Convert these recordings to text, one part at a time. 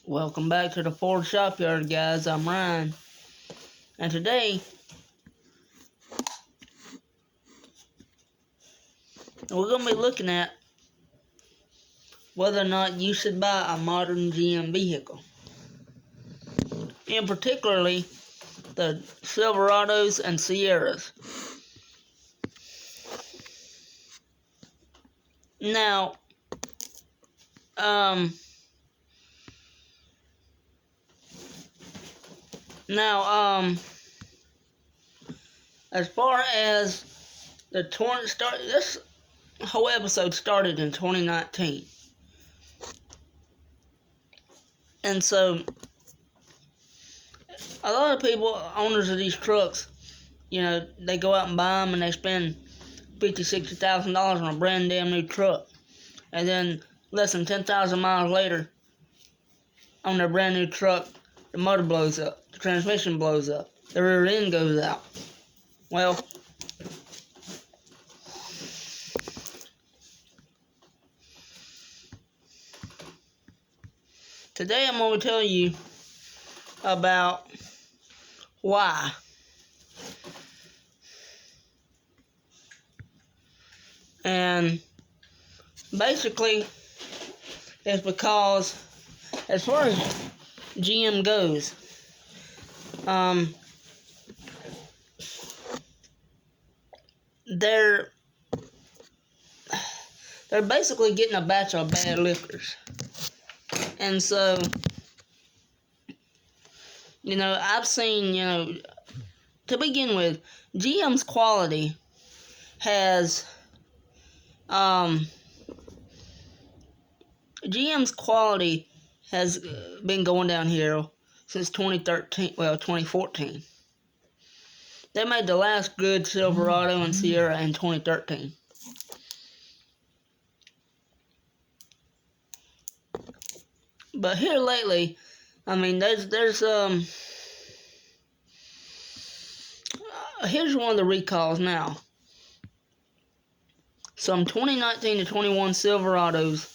Welcome back to the Ford Shopyard, guys. I'm Ryan. And today, we're going to be looking at whether or not you should buy a modern GM vehicle. In particularly, the Silverados and Sierras. Now, as far as this whole episode started in 2019. And so, a lot of people, owners of these trucks, they go out and buy them and they spend $50,000, $60,000 on a brand damn new truck. And then, less than 10,000 miles later, on their brand new truck, the motor blows up, the transmission blows up, the rear end goes out. Well, today I'm going to tell you about why. And basically, it's because as far as GM goes, they're basically getting a batch of bad lifters. And so, I've seen, to begin with, GM's quality has, been going downhill since 2014. They made the last good Silverado and Sierra in 2013. But here lately, here's one of the recalls now. Some 2019 to 21 Silverados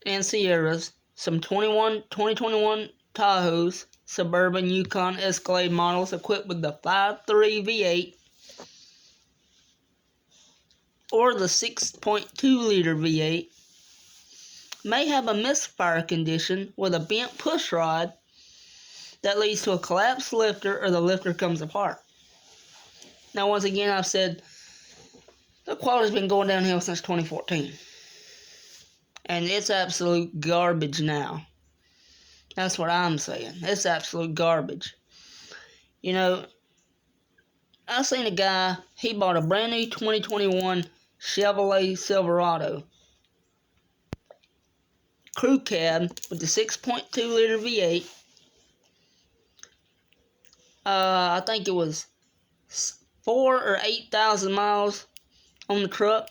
and Sierras, some 2021 Tahoes, Suburban, Yukon, Escalade models equipped with the 5.3 V8 or the 6.2 liter V8 may have a misfire condition with a bent push rod that leads to a collapsed lifter or the lifter comes apart. Now, once again, I've said the quality's been going downhill since 2014. And it's absolute garbage now. That's what I'm saying. It's absolute garbage. I seen a guy, he bought a brand new 2021 Chevrolet Silverado crew cab with the 6.2 liter V8. I think it was 4,000 or 8,000 miles on the truck.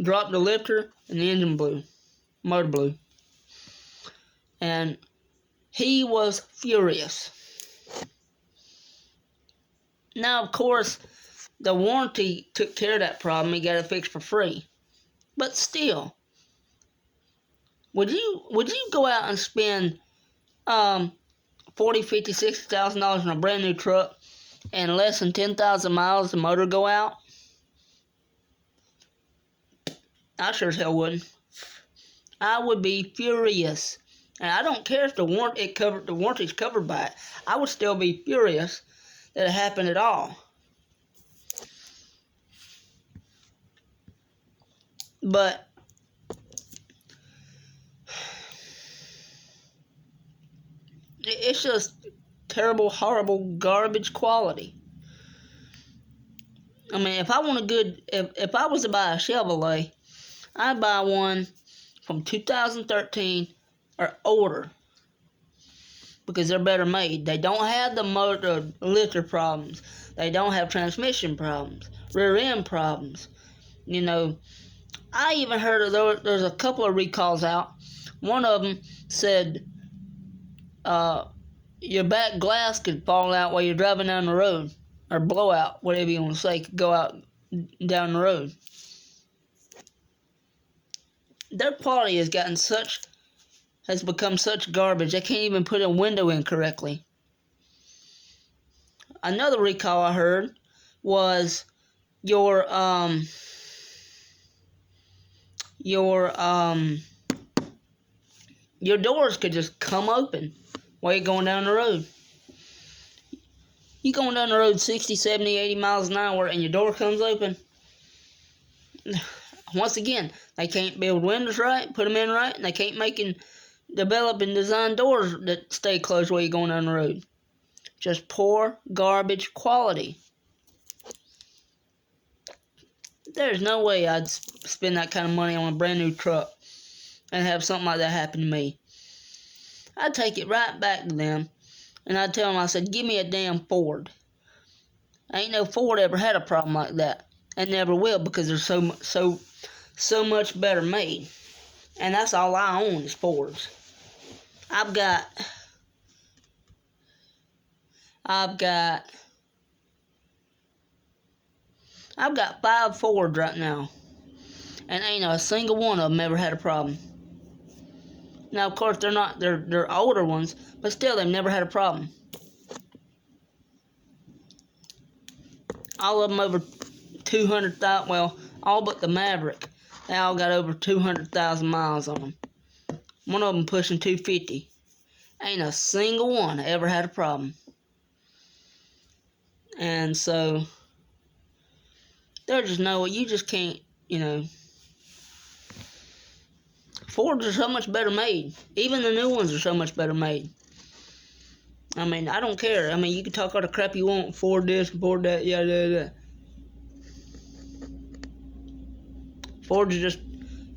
Dropped the lifter and the engine blew. Motor blew. And he was furious. Now, of course, the warranty took care of that problem. He got it fixed for free. But still, would you go out and spend $40,000, $50,000, $60,000 on a brand new truck and less than 10,000 miles the motor go out? I sure as hell wouldn't. I would be furious. And I don't care if the warranty's covered by it. I would still be furious that it happened at all. But it's just terrible, horrible, garbage quality. If I want if I was to buy a Chevrolet, I'd buy one from 2013 or older because they're better made. They don't have the motor lifter problems. They don't have transmission problems, rear end problems. I even heard of there's a couple of recalls out. One of them said your back glass could fall out while you're driving down the road, or blow out, whatever you want to say, could go out down the road. their quality has become such garbage. They can't even put a window in correctly. Another recall I heard was your doors could just come open while you're going down the road. You going down the road 60, 70, 80 miles an hour and your door comes open. Once again, they can't build windows right, put them in right, and they can't develop and design doors that stay closed while you're going down the road. Just poor, garbage quality. There's no way I'd spend that kind of money on a brand new truck and have something like that happen to me. I'd take it right back to them, and I'd tell them, I said, give me a damn Ford. Ain't no Ford ever had a problem like that, and never will, because they're so much better made. And that's all I own is Fords. I've got 5 Fords right now, and ain't a single one of them ever had a problem. Now, of course, they're older ones, but still, they've never had a problem. All of them over 200,000, well, all but the Maverick. They all got over 200,000 miles on them. One of them pushing 250. Ain't a single one ever had a problem. And so, there's just no way, you just can't, Fords are so much better made. Even the new ones are so much better made. I mean, I don't care. I mean, you can talk all the crap you want. Ford this, Ford that, yada. Fords are just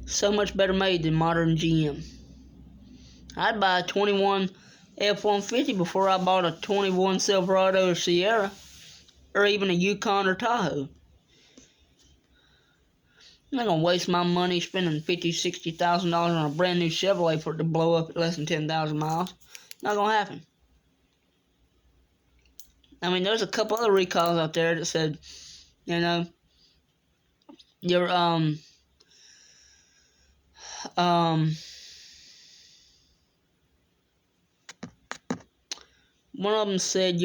so much better made than modern GM. I'd buy a 21 F-150 before I bought a 21 Silverado or Sierra, or even a Yukon or Tahoe. I'm not going to waste my money spending $50,000, $60,000 on a brand new Chevrolet for it to blow up at less than 10,000 miles. Not going to happen. I mean, there's a couple other recalls out there that said, your one of them said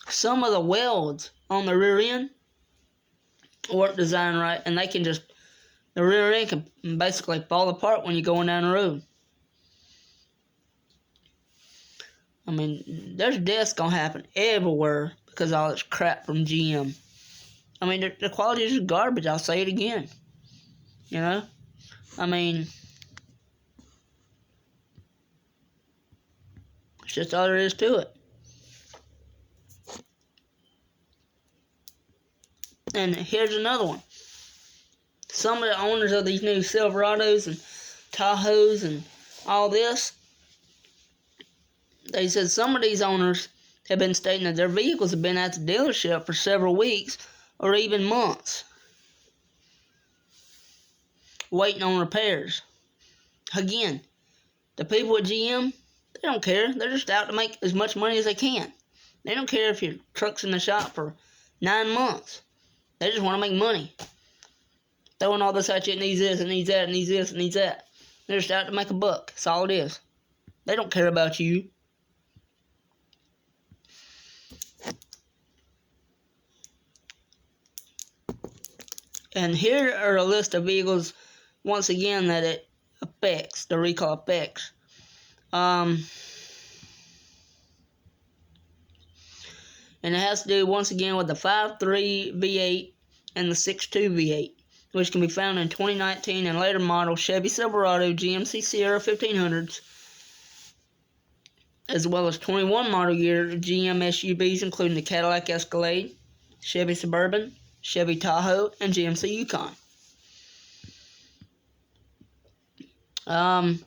some of the welds on the rear end weren't designed right, and the rear end can basically fall apart when you're going down the road. I mean, there's deaths gonna happen everywhere because of all this crap from GM. I mean, the quality is just garbage. I'll say it again. I mean, it's just all there is to it. And here's another one. Some of the owners of these new Silverados and Tahoes and all this, they said some of these owners have been stating that their vehicles have been at the dealership for several weeks or even months, waiting on repairs. Again, the people at GM, they don't care. They're just out to make as much money as they can. They don't care if your truck's in the shop for 9 months. They just want to make money. Throwing all this at you, it needs this, it needs that, it needs this, it needs that. They're just out to make a buck. That's all it is. They don't care about you. And here are a list of vehicles, once again, that it affects, the recall affects. And it has to do, once again, with the 5.3 V8 and the 6.2 V8, which can be found in 2019 and later model Chevy Silverado, GMC Sierra 1500s, as well as 21 model year GM SUVs, including the Cadillac Escalade, Chevy Suburban, Chevy Tahoe, and GMC Yukon. The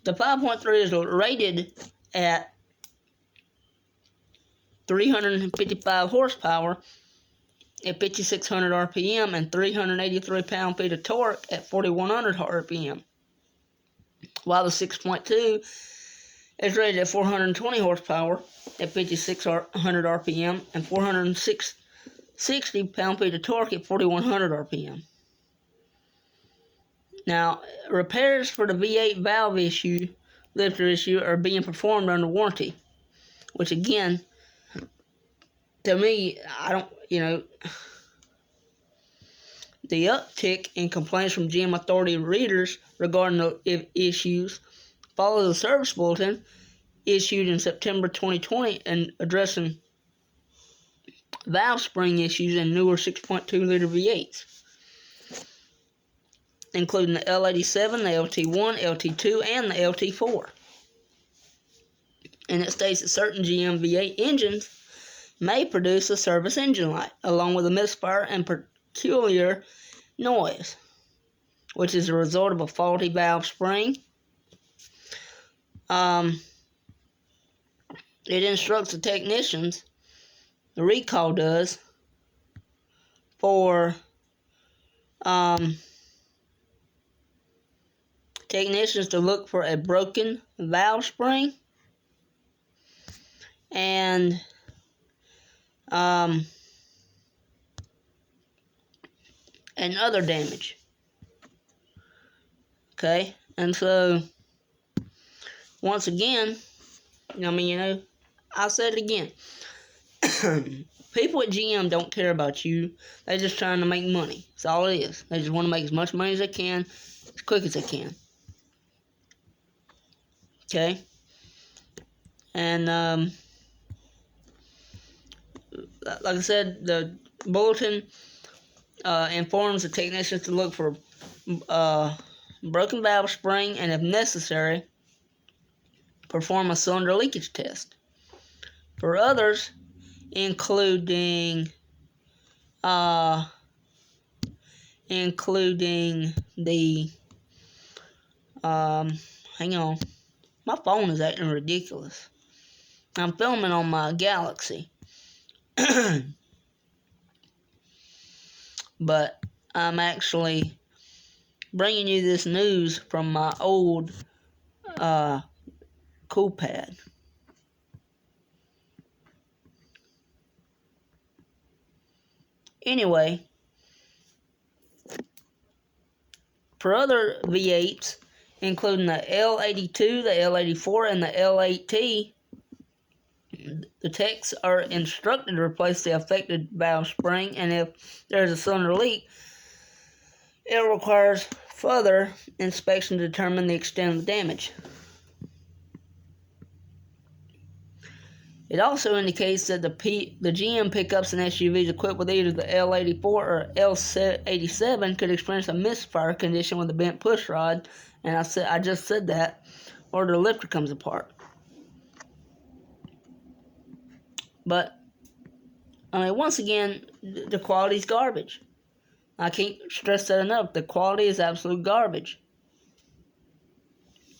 5.3 is rated at 355 horsepower at 5,600 RPM and 383 pound-feet of torque at 4,100 RPM, while the 6.2 is rated at 420 horsepower at 5,600 RPM and 460 pound-feet of torque at 4,100 RPM. Now, repairs for the V8 valve lifter issue are being performed under warranty, which again, to me, I don't, the uptick in complaints from GM Authority readers regarding the issues follows the service bulletin issued in September 2020 and addressing valve spring issues in newer 6.2-liter V8s, including the L87, the LT1, LT2, and the LT4. And it states that certain GM V8 engines may produce a service engine light, along with a misfire and peculiar noise, which is a result of a faulty valve spring. It instructs the technicians, the recall does, for technicians to look for a broken valve spring and other damage. Okay, and so once again, I'll say it again. People at GM don't care about you. They're just trying to make money. That's all it is. They just want to make as much money as they can, as quick as they can. Okay? And, like I said, the bulletin informs the technicians to look for broken valve spring and, if necessary, perform a cylinder leakage test. For others, including the hang on, my phone is acting ridiculous. I'm filming on my Galaxy. But I'm actually bringing you this news from my old Coolpad. Anyway, for other V8s, including the L82, the L84, and the L8T, the techs are instructed to replace the affected valve spring, and if there's a cylinder leak, it requires further inspection to determine the extent of the damage. It also indicates that the GM pickups and SUVs equipped with either the L84 or L87 could experience a misfire condition with a bent push rod, and I just said that, or the lifter comes apart. But, once again, the quality is garbage. I can't stress that enough. The quality is absolute garbage.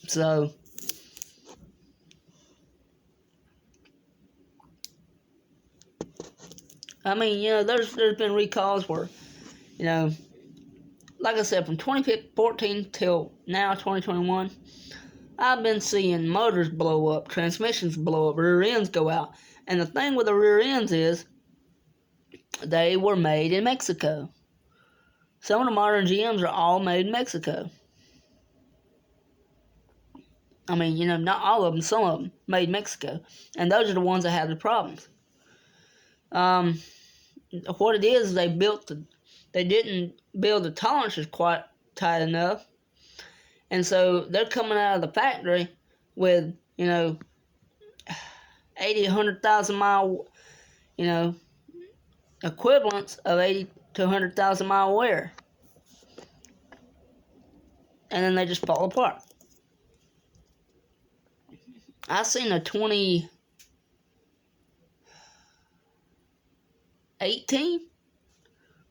So, there's been recalls where, like I said, from 2014 till now, 2021, I've been seeing motors blow up, transmissions blow up, rear ends go out. And the thing with the rear ends is, they were made in Mexico. Some of the modern GMs are all made in Mexico. Not all of them, some of them made in Mexico. And those are the ones that have the problems. What it is, they didn't build the tolerances quite tight enough. And so they're coming out of the factory with, 80, 100,000 mile, equivalents of 80 to 100,000 mile wear. And then they just fall apart. I seen a 2018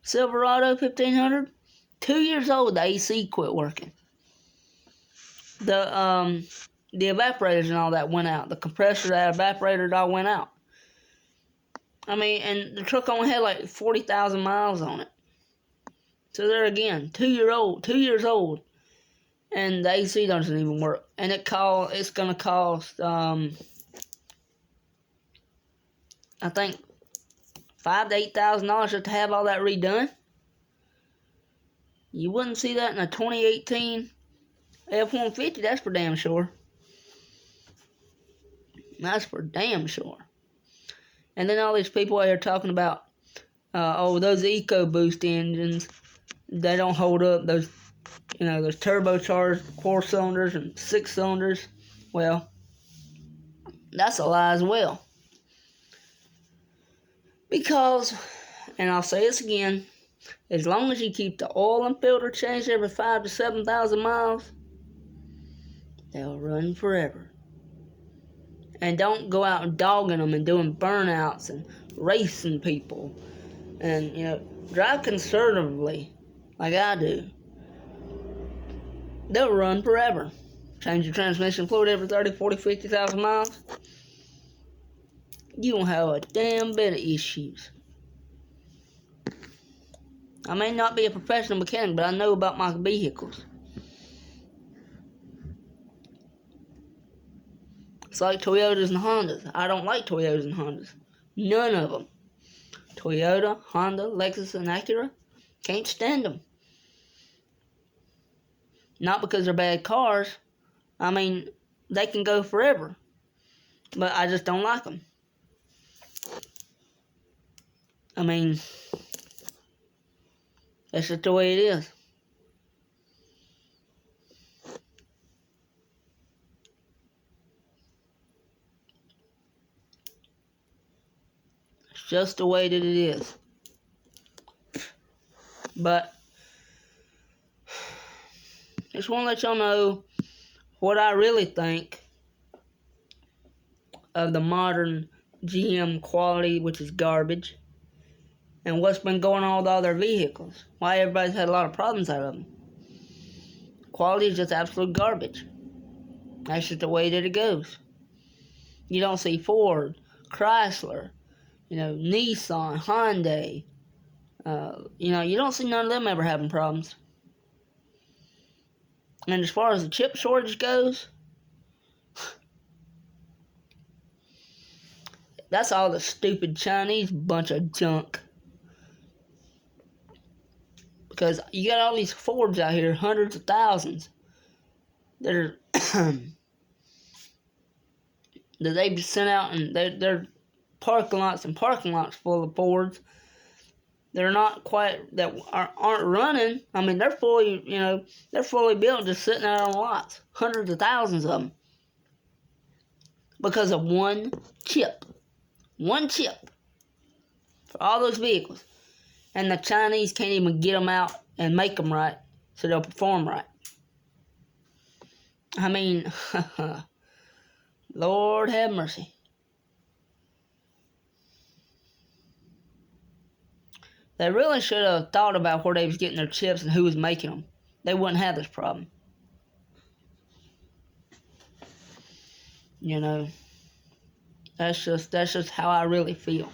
Silverado 1500. 2 years old, the AC quit working. The evaporators and all that went out. The compressor, that evaporator, all went out. And the truck only had like 40,000 miles on it. So there again, 2 years old, and the AC doesn't even work. And it's gonna cost, I think, $5,000 to $8,000 just to have all that redone. You wouldn't see that in a 2018 F-150, that's for damn sure. That's for damn sure. And then all these people out here talking about, those EcoBoost engines, they don't hold up. Those turbocharged 4 cylinders and 6 cylinders. Well, that's a lie as well. Because, and I'll say this again, as long as you keep the oil and filter changed every 5,000 to 7,000 miles, they'll run forever. And don't go out and dogging them and doing burnouts and racing people. And, drive conservatively, like I do. They'll run forever. Change your transmission fluid every 30, 40, 50,000 miles. You won't have a damn bit of issues. I may not be a professional mechanic, but I know about my vehicles. It's like Toyotas and Hondas. I don't like Toyotas and Hondas. None of them. Toyota, Honda, Lexus, and Acura. Can't stand them. Not because they're bad cars. I mean, they can go forever. But I just don't like them. I mean, that's just the way it is. It's just the way that it is. But just want to let y'all know what I really think of the modern GM quality, which is garbage, and what's been going on with all their vehicles. Why everybody's had a lot of problems out of them. Quality is just absolute garbage. That's just the way that it goes. You don't see Ford, Chrysler, Nissan, Hyundai. You don't see none of them ever having problems. And as far as the chip shortage goes, that's all the stupid Chinese bunch of junk. Because you got all these Fords out here, hundreds of thousands, that are that they've sent out, and they're parking lots full of Fords. They're not quite, that aren't running. I mean, they're fully built, just sitting out on lots. Hundreds of thousands of them. Because of one chip. One chip. For all those vehicles. And the Chinese can't even get them out and make them right, so they'll perform right. I mean, Lord have mercy. They really should have thought about where they was getting their chips and who was making them. They wouldn't have this problem. That's just how I really feel.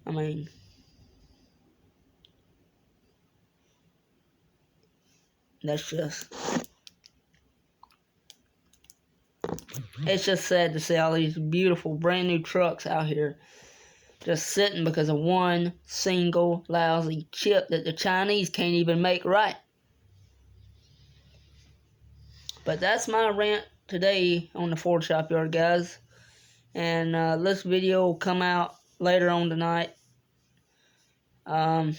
I mean, it's just sad to see all these beautiful brand new trucks out here just sitting because of one single lousy chip that the Chinese can't even make right. But that's my rant today on the Ford Shop Yard, guys. And this video will come out later on tonight. But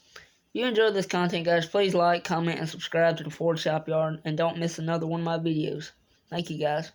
if you enjoyed this content, guys, please like, comment, and subscribe to the Ford Shop Yard. And don't miss another one of my videos. Thank you, guys.